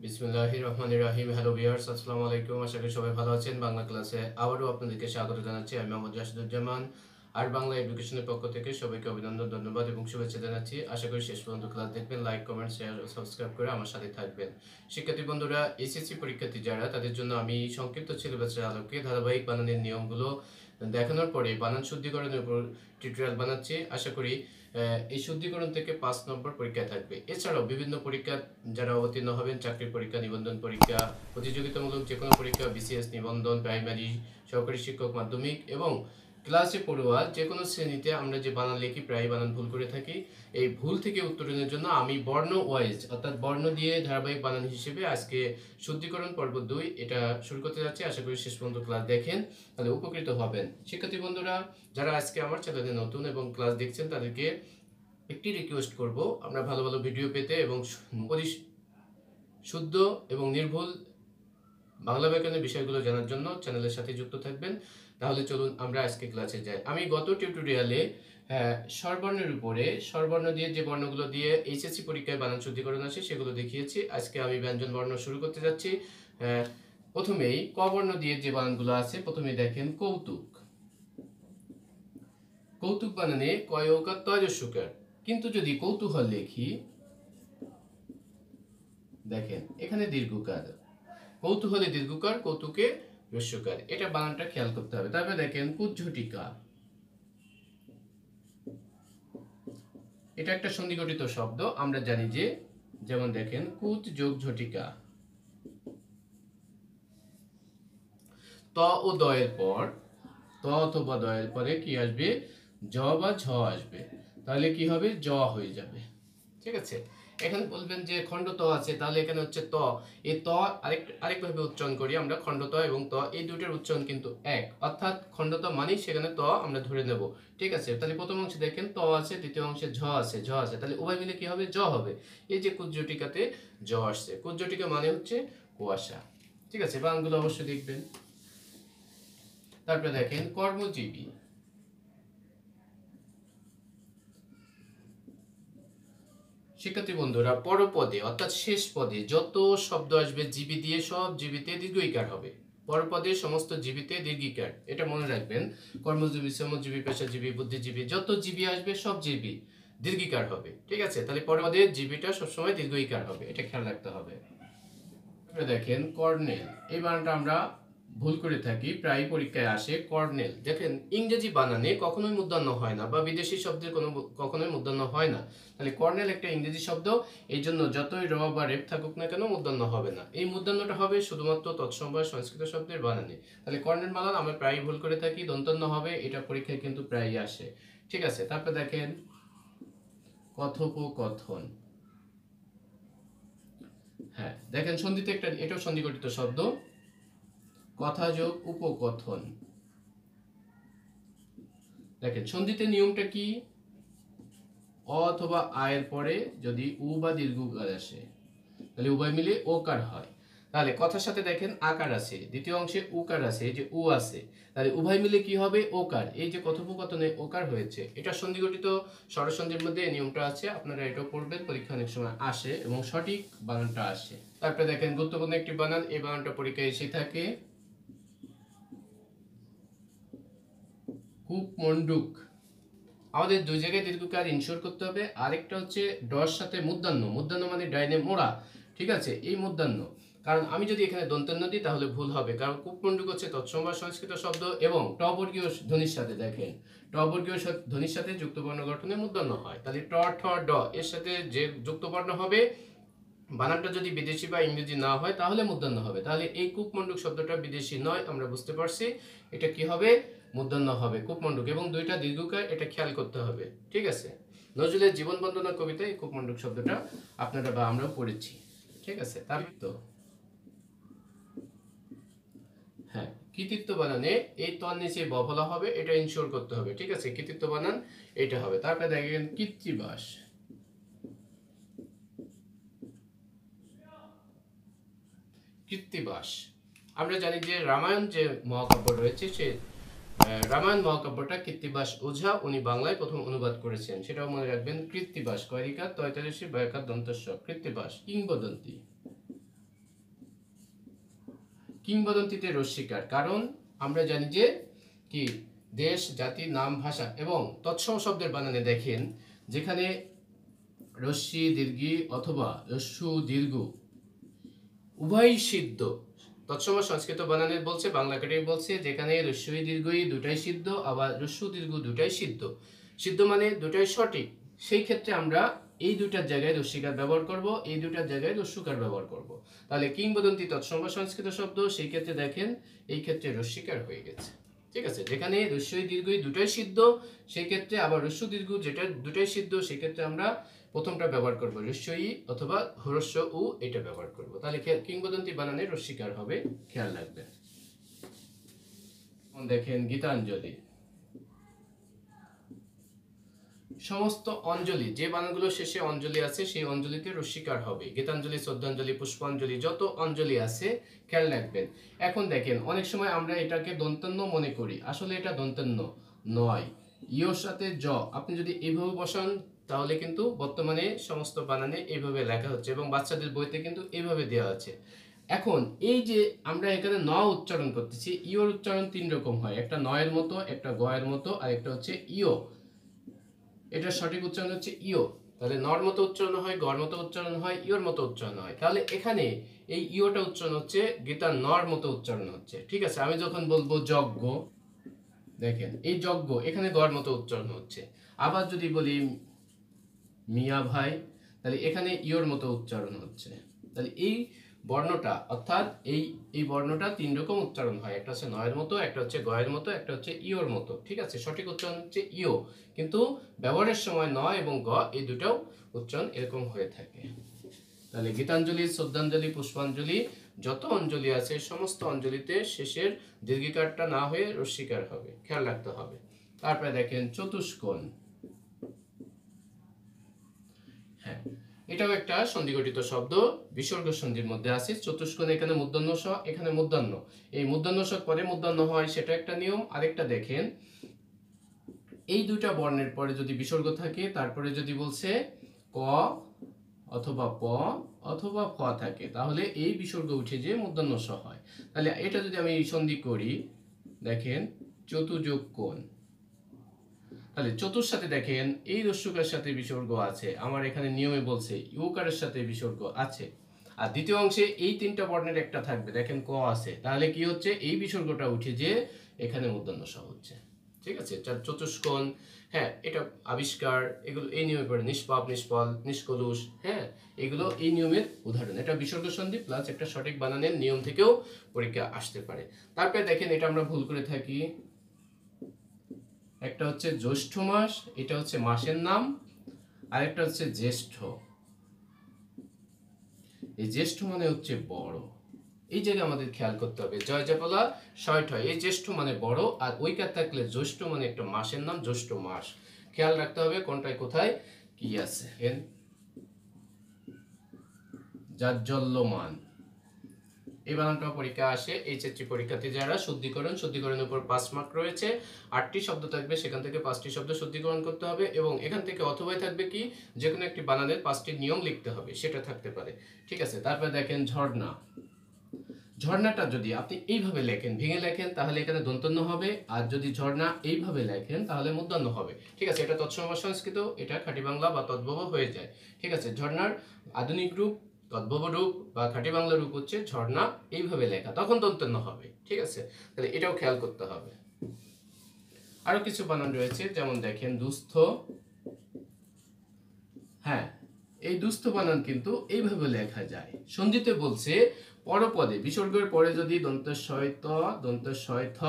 বিসমিল্লাহির রহমানির রহিম। Hello viewers, আসসালামু আলাইকুম। আশা করি সবাই ভালো আছেন। বাংলা ক্লাসে আবারও আপনাদেরকে স্বাগত জানাচ্ছি। আমি মোহাম্মদ রাশিদুজ্জামান। আর বাংলা এডুকেশনের পক্ষ থেকে সবাইকে অভিনন্দন, ধন্যবাদ এবং শুভেচ্ছা জানাচ্ছি। আশা করি শেষ পর্যন্ত ক্লাস দেখবেন, লাইক, কমেন্ট, শেয়ার ও সাবস্ক্রাইব করে আমার সাথে থাকবেন। শিক্ষার্থী বন্ধুরা, এসএসসি পরীক্ষার্থী যারা, তাদের জন্য আমি সংক্ষিপ্ত সিলেবাসের আলোকে ধারাবাহিক বানানের নিয়মগুলো দেখানোর পরে বানান শুদ্ধিকরণের উপর টিউটোরিয়াল বানাচ্ছি। আশা করি এই শুদ্ধিকরণ থেকে 5 নম্বর পরীক্ষা থাকবে। এছাড়াও বিভিন্ন পরীক্ষা যারা অবতীর্ণ হবেন, চাকরির পরীক্ষা, নিবন্ধন পরীক্ষা, প্রতিযোগিতামূলক যে কোনো পরীক্ষা, বিসিএস, নিবন্ধন, প্রাইমারি, সহকারী শিক্ষক, মাধ্যমিক এবং ক্লাসে পড়ুয়া যে কোনো শ্রেণীতে আমরা যে বানান লিখি প্রায় বানান ভুল করে থাকি। এই ভুল থেকে উত্তরণের জন্য আমি বর্ণ ওয়াইজ অর্থাৎ বর্ণ দিয়ে ধারাবাহিক বানান হিসেবে আজকে শুদ্ধিকরণ পর্ব 2 এটা শুরু করতে যাচ্ছি। আশা করি শেষ পর্যন্ত ক্লাস দেখেন, তাহলে উপকৃত হবেন। শিক্ষার্থী বন্ধুরা, যারা আজকে আমার চ্যানেলে নতুন এবং ক্লাস দেখছেন, তাদেরকে একটি রিকোয়েস্ট করব, আমরা ভালো ভালো ভিডিও পেতে এবং শুদ্ধ এবং নির্ভুল বাংলা ব্যাকরণের বিষয়গুলো জানার জন্য চ্যানেলের সাথে যুক্ত থাকবেন। তাহলে চলুন আমরা আজকে ক্লাসে যাই। আমি গত টিউটোরিয়ালে স্বরবর্ণের উপরে স্বরবর্ণ দিয়ে যে বর্ণগুলো দিয়ে এইচএসসি পরীক্ষায় বানান শুদ্ধিকরণ আসে সেগুলো দেখিয়েছি। আজকে আমি ব্যঞ্জন বর্ণ শুরু করতে যাচ্ছি। প্রথমেই ক বর্ণ দিয়ে যে বানানগুলো আছে, প্রথমেই দেখেন কৌতুক। কৌতুক বানানে কয়কার তয়স্যকার, কিন্তু যদি কৌতূহল লিখি, দেখেন এখানে দীর্ঘকার। কৌতূহলে দীর্ঘকার, কৌতুকে হ্রস্বকার। এটা বানানটা খেয়াল করতে হবে। তারপরে দেখেন কুজ্ঝটিকা, এটা একটা সন্ধিগঠিত শব্দ। আমরা জানি যে, যেমন দেখেন কুচ যোগ ঝটিকা, ত ও দয়ের পর, ত অথবা দয়ের পরে কি আসবে? জ বা ঝ আসবে। তাহলে কি হবে? জ হয়ে যাবে। ঠিক আছে। এখানে বলবেন যে খণ্ড ত আছে, তাহলে এখানে হচ্ছে ত। এই ত আরেকভাবে উচ্চারণ করি আমরা। খণ্ড ত এবং ত এই দুটোর উচ্চারণ কিন্তু এক, অর্থাৎ খণ্ড ত মানে সেখানে ত আমরা ধরে নেব। ঠিক আছে। তাহলে প্রথম অংশে দেখেন ত আছে, দ্বিতীয় অংশে ঝ আছে, ঝ আছে, তাহলে উভয় মিলে কি হবে? জ হবে। এই যে কুজ্জটিকাতে জ আসছে, কুজ্জটিকা মানে হচ্ছে কুয়াশা। ঠিক আছে, বানানগুলো অবশ্যই দেখবেন। তারপরে দেখেন কর্মজীবী। শিক্ষার্থী বন্ধুরা, পরপদে অর্থাৎ শেষ পদে যত শব্দ আসবে জীবী দিয়ে, সব জীবিতে দীর্ঘইকার হবে। পরপদে সমস্ত জীবিতে দীর্ঘিকার, এটা মনে রাখবেন। কর্মজীবী, শ্রমজীবী, পেশাজীবী, বুদ্ধিজীবী, যত জীবী আসবে সব জীবী দীর্ঘিকার হবে। ঠিক আছে। তাহলে পরপদে জীবীটা সবসময় দীর্ঘইকার হবে, এটা খেয়াল রাখতে হবে। দেখেন কর্নেল, এই বানানটা আমরা ভুল করে থাকি, প্রায় পরীক্ষায় আসে কর্নেল। দেখেন ইংরেজি বানানে কখনোই মূর্ধন্য হয় না, বা বিদেশি শব্দের কখনোই মূর্ধন্য হয় না। তাহলে কর্নেল একটা ইংরেজি শব্দ, এই জন্য যতই র বা রেপ থাকুক না কেন মূর্ধন্য হবে না। এই মূর্ধন্যটা হবে শুধুমাত্র তৎসমবায় সংস্কৃত শব্দের বানানে। তাহলে কর্নেল বানান আমরা প্রায় ভুল করে থাকি, দন্তন্য হবে, এটা পরীক্ষায় কিন্তু প্রায়ই আসে। ঠিক আছে। তারপর দেখেন কথোপকথন। হ্যাঁ, দেখেন সন্ধিতে একটা, এটাও সন্ধিগঠিত শব্দ, কথা যোগ উপকথন। দেখেন সন্ধিতে নিয়মটা কি? অ অথবা আয়ের পরে যদি উ বা দীর্ঘকার আসে, তাহলে উভয় মিলে ওকার হয়। তাহলে কথার সাথে দেখেন আকার আছে, দ্বিতীয় অংশে উকার আছে, এই যে উ আছে, তাহলে উভয় মিলে কি হবে? ওকার। এই যে কথোপকথনে ওকার হয়েছে, এটা সন্ধিগঠিত স্বরসন্ধির মধ্যে এই নিয়মটা আছে। আপনারা এটাও পড়বেন, পরীক্ষা অনেক সময় আসে এবং সঠিক বানানটা আসে। তারপরে দেখেন গুরুত্বপূর্ণ একটি বানান, এই বানানটা পরীক্ষায় এসে থাকে, কূপমণ্ডুক। আমাদের দুই জায়গায় দীর্ঘকার ইনশোর করতে হবে। আরেকটা হচ্ছে ডর সাথে মূর্ধন্য, মূর্ধন্য মানে ডাইনে মোড়া। ঠিক আছে, এই মূর্ধন্য, কারণ আমি যদি এখানে দন্তান্ন দিই তাহলে ভুল হবে, কারণ কূপমণ্ডুক হচ্ছে তৎসমবায় সংস্কৃত শব্দ এবং ট বর্গীয় ধ্বনির সাথে, দেখেন ট বর্গীয় ধ্বনির সাথে যুক্তবর্ণ গঠনে মূর্ধন্য হয়। তাহলে ট ঠ ড এর সাথে যে যুক্তবর্ণ হবে, বানানটা যদি বিদেশি বা ইংরেজি না হয় তাহলে মূর্ধন্য হবে। তাহলে এই কূপমণ্ডুক শব্দটা বিদেশি নয়, আমরা বুঝতে পারছি। এটা কি হবে? মূর্ধন্য হবে, কূপমণ্ডুক, এবং দুইটা দীর্ঘকার, এটা খেয়াল করতে হবে। ঠিক আছে। নজরুলের জীবন বন্দনা কবিতায় এই কূপমণ্ডুক শব্দটা আপনারা বা আমরাও পড়েছি। ঠিক আছে। তার তো হ্যাঁ, কৃতিত্ব বানানে এই তল নিচে ব বলা হবে, এটা ইনশোর করতে হবে। ঠিক আছে, কৃতিত্ব বানান এটা হবে। তারপরে দেখেন কৃত্তিবাস। কৃত্তিবাস, আমরা জানি যে রামায়ণ যে মহাকাব্য রয়েছে, সে রামায়ণ মহাকাব্যটা কৃত্তিবাস ওঝা উনি বাংলায় প্রথম অনুবাদ করেছেন, সেটাও মনে রাখবেন। কৃত্তিবাস কয়রিকার 43 বয়াকার দন্তস্ব, কৃত্তিবাস কিংবদন্তি। কিংবদন্তিতে রস্যিকার, কারণ আমরা জানি যে কি দেশ, জাতি, নাম, ভাষা এবং তৎসম শব্দের বানানে দেখেন যেখানে রস্যি দীর্ঘি অথবা রস্যু দীর্ঘ উভয় সিদ্ধ। তৎসম সংস্কৃত বানানে বলছে, বাংলা একাডেমি বলছে যেখানে রস্যই দীর্ঘই দুটাই সিদ্ধ, আবার রস্যু দীর্ঘ দুটাই সিদ্ধ। সিদ্ধ মানে দুটাই সঠিক। সেই ক্ষেত্রে আমরা এই দুটার জায়গায় রস্যিকার ব্যবহার করব, এই দুটার জায়গায় রস্যুকার ব্যবহার করব। তাহলে কিংবদন্তি তৎসম সংস্কৃত শব্দ, সেই ক্ষেত্রে দেখেন এই ক্ষেত্রে রস্যিকার হয়ে গেছে। ঠিক আছে, যেখানে রস্যই দীর্ঘই দুটাই সিদ্ধ, সেই ক্ষেত্রে আবার রস্যু দীর্ঘ যেটা দুটাই সিদ্ধ, সেই ক্ষেত্রে আমরা প্রথমটা ব্যবহার করব রস্যই অথবা হ্রস্ব উ, এটা ব্যবহার করব। তাহলে কিংবদন্তি বানানে রস্যিকার হবে, খেয়াল রাখবেন। দেখেন গীতাঞ্জলি, সমস্ত অঞ্জলি, যে বানানগুলো শেষে অঞ্জলি আছে সেই অঞ্জলিতে রস্যিকার হবে। গীতাঞ্জলি, শ্রদ্ধাঞ্জলি, পুষ্পাঞ্জলি, যত অঞ্জলি আছে খেয়াল রাখবেন। এখন দেখেন অনেক সময় আমরা এটাকে দন্তান্ন মনে করি, আসলে এটা দন্তান্ন নয়। ইয়োর সাথে জ আপনি যদি এইভাবে বসান তাহলে কিন্তু বর্তমানে সমস্ত বানানে এইভাবে লেখা হচ্ছে এবং বাচ্চাদের বইতে কিন্তু এইভাবে দেওয়া আছে। এখন এই যে আমরা এখানে ন উচ্চারণ করতেছি, ইয়োর উচ্চারণ তিন রকম হয়, একটা নয়ের মতো, একটা গয়ের মতো, আর একটা হচ্ছে ইয়ো। এটা সঠিক উচ্চারণ হচ্ছে ইয়ো। তাহলে নর মতো উচ্চারণ হয়, গর মতো উচ্চারণ হয়, ইয়োর মতো উচ্চারণ হয়। তাহলে এখানে এই ইয়োটা উচ্চারণ হচ্ছে, গীতার নর মতো উচ্চারণ হচ্ছে। ঠিক আছে, আমি যখন বলবো যজ্ঞ, দেখেন এই যজ্ঞ এখানে গর মতো উচ্চারণ হচ্ছে। আবার যদি বলি মিয়া ভাই, তাহলে এখানে ইয়োর মতো উচ্চারণ হচ্ছে। তাহলে এই বর্ণটা, অর্থাৎ এই বর্ণটা তিন রকম উচ্চারণ হয়, একটা হচ্ছে নয়ের মতো, একটা হচ্ছে গয়ের মতো, একটা হচ্ছে ইয়োর মতো। ঠিক আছে, সঠিক উচ্চারণ হচ্ছে ইয়ো, কিন্তু ব্যবহারের সময় ন এবং গ এই দুটাও উচ্চারণ এরকম হয়ে থাকে। তাহলে গীতাঞ্জলি, শ্রদ্ধাঞ্জলি, পুষ্পাঞ্জলি, যত অঞ্জলি আছে সমস্ত অঞ্জলিতে শেষের দীর্ঘিকারটা না হয়ে রস্যিকার হবে, খেয়াল রাখতে হবে। তারপরে দেখেন চতুষ্কোণ, হ্যাঁ এটাও একটা সন্ধিগঠিত শব্দ, বিসর্গ সন্ধির মধ্যে আছে। চতুষ্কোণ, এখানে মূর্ধন্য স, এখানে মূর্ধন্য, এই মূর্ধন্য স পরে মূর্ধন্য হয়, সেটা একটা নিয়ম। আরেকটা দেখেন, এই দুইটা বর্ণের পরে যদি বিসর্গ থাকে, তারপরে যদি বলছে ক অথবা প অথবা ফ থাকে, তাহলে এই বিসর্গ উঠে যে মূর্ধন্য স হয়। তাহলে এটা যদি আমি সন্ধি করি, দেখেন চতুযোগ কোণ, তাহলে চতুর সাথে দেখেন এই রস্যকার সাথে বিসর্গ আছে, আমার এখানে নিয়মে বলছে ইউকারের সাথে বিসর্গ আছে। আর দ্বিতীয় অংশে এই তিনটা বর্ণের একটা থাকবে, দেখেন ক আছে, তাহলে কি হচ্ছে এই বিসর্গটা উঠে যে এখানে মূর্ধন্য স হচ্ছে। ঠিক আছে, চতুষ্কোণ, হ্যাঁ এটা আবিষ্কার, এগুলো এই নিয়মে পড়ে, নিষ্পাপ, নিষ্ফল, নিষ্কলুষ, হ্যাঁ এগুলো এই নিয়মের উদাহরণ। এটা বিসর্গ সন্ধি প্লাস একটা সঠিক বানানের নিয়ম থেকেও পরীক্ষা আসতে পারে। তারপরে দেখেন এটা আমরা ভুল করে থাকি, একটা হচ্ছে জ্যৈষ্ঠ মাস, এটা হচ্ছে মাসের নাম, আর একটা হচ্ছে জ্যেষ্ঠ। এই জ্যেষ্ঠ মানে হচ্ছে বড়, এই জায়গায় আমাদের খেয়াল করতে হবে, জয় জয়পলা শয়ট হয়, এই জ্যেষ্ঠ মানে বড়, আর ওইকার থাকলে জ্যৈষ্ঠ মানে একটা মাসের নাম, জ্যৈষ্ঠ মাস। খেয়াল রাখতে হবে কোনটায় কোথায় কি আছে। জাজ্জল্যমান, এই বানানটা পরীক্ষা আসে এইচএসসি পরীক্ষাতে। যারা শুদ্ধিকরণের উপর 5 মার্ক রয়েছে, 8টি শব্দ থাকবে, সেখান থেকে 5টি শব্দ শুদ্ধিকরণ করতে হবে এবং এখান থেকে অথবাই থাকবে কি যে কোনো একটি বানানের 5টি নিয়ম লিখতে হবে, সেটা থাকতে পারে। ঠিক আছে, তারপরে দেখেন ঝর্ণা, ঝর্ণাটা যদি আপনি এইভাবে লেখেন, ভেঙে লেখেন, তাহলে এখানে দন্তন্য হবে, আর যদি ঝর্ণা এইভাবে লেখেন তাহলে মূর্ধন্য হবে। ঠিক আছে, এটা তৎসম সংস্কৃত, এটা খাঁটি বাংলা বা তদ্ভব হয়ে যায়। ঠিক আছে, ঝর্ণার আধুনিক রূপ, তদ্ভব রূপ বা খাঁটি বাংলা রূপ হচ্ছে ঝর্ণা, এইভাবে লেখা, তখন দন্তন্য হবে। ঠিক আছে, তাহলে এটাও খেয়াল করতে হবে। আরো কিছু বানান রয়েছে, যেমন দেখেন দুস্থ, হ্যাঁ এই দুস্থ বানান কিন্তু এইভাবে লেখা যায়। সন্ধিতে বলছে পরপদে বিসর্গের পরে যদি দন্তস্বয় ত, দন্তস্বয় থ,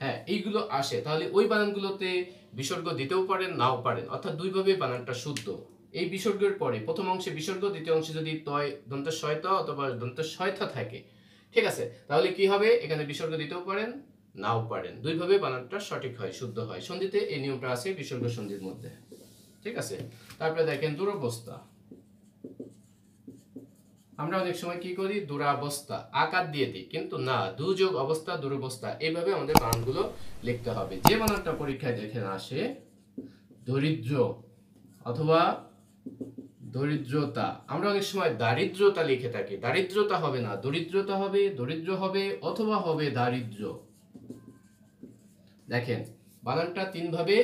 হ্যাঁ এইগুলো আসে, তাহলে ওই বানানগুলোতে বিসর্গ দিতেও পারেন, নাও পারেন, অর্থাৎ দুইভাবে বানানটা শুদ্ধ। এই বিসর্গের পরে প্রথম অংশে বিসর্গ, দ্বিতীয় অংশে যদি তয় দন্তস্বয় ত অথবা দন্তস্বয় থ থাকে, ঠিক আছে, তাহলে কি হবে, এখানে বিসর্গ দিতেও পারেন, নাও পারেন, দুইভাবে বানানটা সঠিক হয়, শুদ্ধ হয়। সন্ধিতে এই নিয়মটা আছে বিসর্গ সন্ধির মধ্যে। ঠিক আছে, তারপরে দেখেন দুরবস্থা, আমরা অনেক সময় কি করি, দুরাবস্থা আকার দিয়ে দিই, কিন্তু না, দুযোগ অবস্থা, দুরবস্থা, এইভাবে আমাদের বানানগুলো লিখতে হবে। যে বানানটা পরীক্ষায় দেখেন আসে দরিদ্র অথবা দরিদ্রতা। আমরা অনেক সময় দারিদ্রতা লিখে থাকি, দারিদ্রতা হবে না, দরিদ্রতা হবে, দরিদ্র হবে অথবা হবে দারিদ্র। দেখেন বানানটা তিন ভাবে,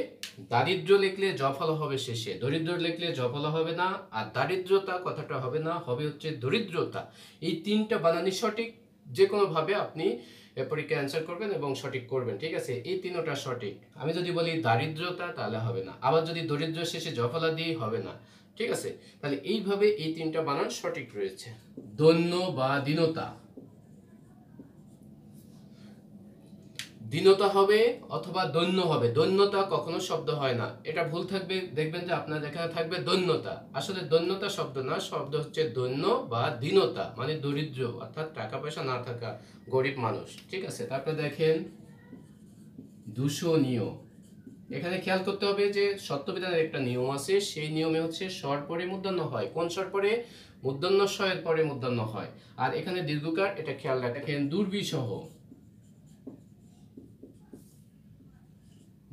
দারিদ্র লিখলে জফলা হবে শেষে, দরিদ্র লিখলে জফলা হবে না, আর দারিদ্রতা কথাটা হবে না, হবে হচ্ছে দরিদ্রতা। এই তিনটা বানানই সঠিক, যে কোনো ভাবে আপনি পরীক্ষায় অ্যান্সার করবেন এবং সঠিক করবেন, ঠিক আছে? এই তিনটা সঠিক। আমি যদি বলি দারিদ্রতা তাহলে হবে না, আবার যদি দরিদ্র শেষে জফলা দিই হবে না, ঠিক আছে? তাহলে এইভাবে এই তিনটা বানান সঠিক রয়েছে। দৈন্য বা দীনতা, দীনতা হবে অথবা দৈন্য হবে, দৈন্যতা কখনো শব্দ হয় না, এটা ভুল থাকবে। দেখবেন যে আপনার এখানে থাকবে দৈন্যতা, আসলে দৈন্যতা শব্দ না, শব্দ হচ্ছে দৈন্য বা দীনতা, মানে দরিদ্র অর্থাৎ টাকা পয়সা না থাকা গরিব মানুষ, ঠিক আছে? তারপরে দেখেন দূষণীয়। এখানে খেয়াল করতে হবে যে সত্যবিধানের একটা নিয়ম আছে, সেই নিয়মে হচ্ছে স্বর পরে মূর্ধন্য হয়। কোন স্বর পরে? মূর্ধন্য স্বরের পরে মূর্ধন্য হয়। আর এখানে দীর্ঘকার, এটা খেয়াল রাখেন। দুর্বিষহ,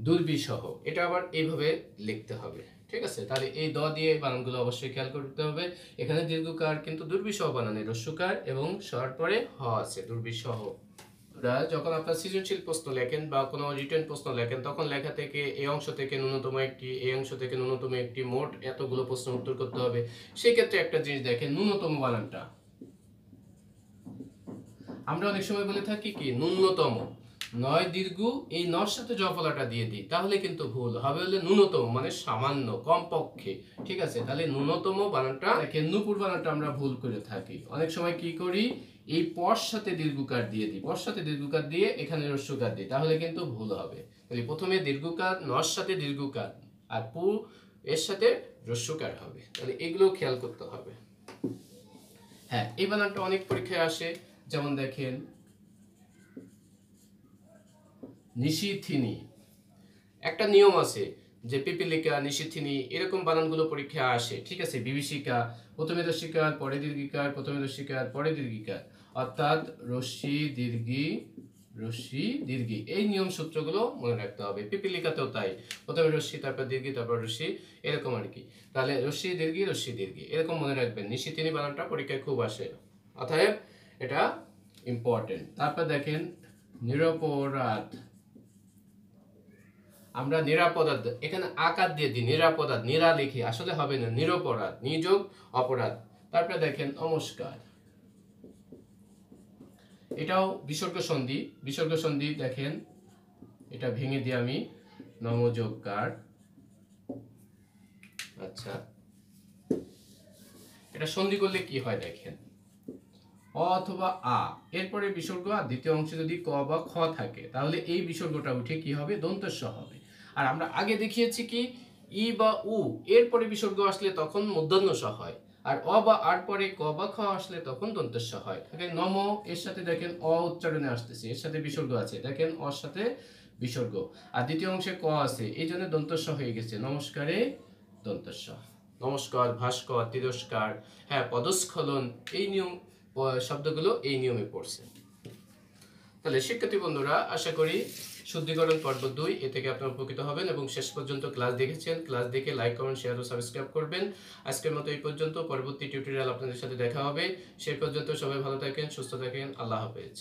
দুর্বিষহ, এটা আবার এইভাবে লিখতে হবে, ঠিক আছে? তাহলে এই দ দিয়ে বানানগুলো অবশ্যই খেয়াল করতে হবে। এখানে দীর্ঘকার কিন্তু দুর্বিষহ বানানে, রস্যকার এবং স্বর পরে হ আছে, দুর্বিষহ। যখন আপনার সৃজনশীল প্রশ্ন লেখেন বা কোনো রিটেন প্রশ্ন লেখেন, তখন লেখা থেকে এই অংশ থেকে ন্যূনতম একটি, এই অংশ থেকে ন্যূনতম একটি, মোট এতগুলো প্রশ্ন উত্তর করতে হবে। সেই ক্ষেত্রে একটা জিনিস দেখেন, ন্যূনতম বানানটা আমরা অনেক সময় বলে থাকি কি ন্যূনতম, নয় দীর্ঘ, এই নর সাথে জফলাটা দিয়ে দিই, তাহলে কিন্তু ভুল হবে। হলে ন্যূনতম মানে সামান্য, কমপক্ষে, ঠিক আছে? তাহলে ন্যূনতম বানানটা দেখেন, নূপুর বানানটা আমরা ভুল করে থাকি। অনেক সময় কি করি, এই পর সাথে দীর্ঘকার দিয়ে দিই, পর সাথে দীর্ঘকার দিয়ে এখানে রস্যকার দিই, তাহলে কিন্তু ভুল হবে। তাহলে প্রথমে দীর্ঘকার, নর সাথে দীর্ঘকার, আর পু এর সাথে রস্যকার হবে। তাহলে এগুলো খেয়াল করতে হবে। হ্যাঁ, এই বানানটা অনেক পরীক্ষায় আসে, যেমন দেখেন নিশিথিনী। একটা নিয়ম আছে যে পিপিলিকা, নিশিথিনী, এরকম বানানগুলো পরীক্ষায় আসে, ঠিক আছে? বিভীষিকা, প্রথমে রস্যিকার পরে দীর্ঘিকার, প্রথমে রস্যিকার পরে দীর্ঘিকার, অর্থাৎ রস্যি দীর্ঘি, রস্যি দীর্ঘি, এই নিয়ম সূত্রগুলো মনে রাখতে হবে। পিপিলিকাতেও তাই, প্রথমে রস্যি তারপর দীর্ঘি তারপর রস্যি, এরকম আর কি। তাহলে রস্যি দীর্ঘি এরকম মনে রাখবেন। নিশিথিনী বানানটা পরীক্ষায় খুব আসে, অতএব এটা ইম্পর্টেন্ট। তারপর দেখেন নিরপরাধ। আমরা নিরাপরাধ, এখানে আকার দিয়ে দিই, নিরাপরাধ, নিরা লিখি, আসলে হবে না, নিরপরাধ, নিযোগ অপরাধ। তারপরে দেখেন নমস্কার, এটাও বিসর্গ সন্ধি, বিসর্গ সন্ধি দেখেন, এটা ভেঙে দিই আমি, নমযোগকার। আচ্ছা, এটা সন্ধি করলে কি হয় দেখেন, অ অথবা আ, এরপরে বিসর্গ, আর দ্বিতীয় অংশে যদি ক বা খ থাকে, তাহলে এই বিসর্গটা উঠে কি হবে, দন্তস্ব হবে। আর আমরা আগে দেখিয়েছি কি, ই বা উ এরপরে বিসর্গ আসলে তখন মূর্ধন্য স হয়, আর অ বা আর পরে ক বা খ আসলে তখন দন্তস্ব হয়। দেখেন নম, এর সাথে দেখেন অ উচ্চারণে আসতেছে, এর সাথে বিসর্গ আছে, দেখেন অর সাথে বিসর্গ, আর দ্বিতীয় অংশে ক আছে, এই জন্য দন্তস্ব হয়ে গেছে, নমস্কারে দন্তস্ব। নমস্কার, ভাস্কর, তিরস্কার, হ্যাঁ, পদস্খলন, এই নিয়ম শব্দগুলো এই নিয়মে পড়ছে। তাহলে শিক্ষার্থী বন্ধুরা, আশা করি শুদ্ধিকরণ পর্ব 2 এ থেকে আপনারা উপকৃত হবেন এবং শেষ পর্যন্ত ক্লাস দেখেছেন। ক্লাস দেখে লাইক, কমেন্ট, শেয়ার ও সাবস্ক্রাইব করবেন। আজকের মতো এই পর্যন্ত, পরবর্তী টিউটোরিয়াল আপনাদের সাথে দেখা হবে। সেই পর্যন্ত সবাই ভালো থাকেন, সুস্থ থাকেন, আল্লাহ হাফেজ।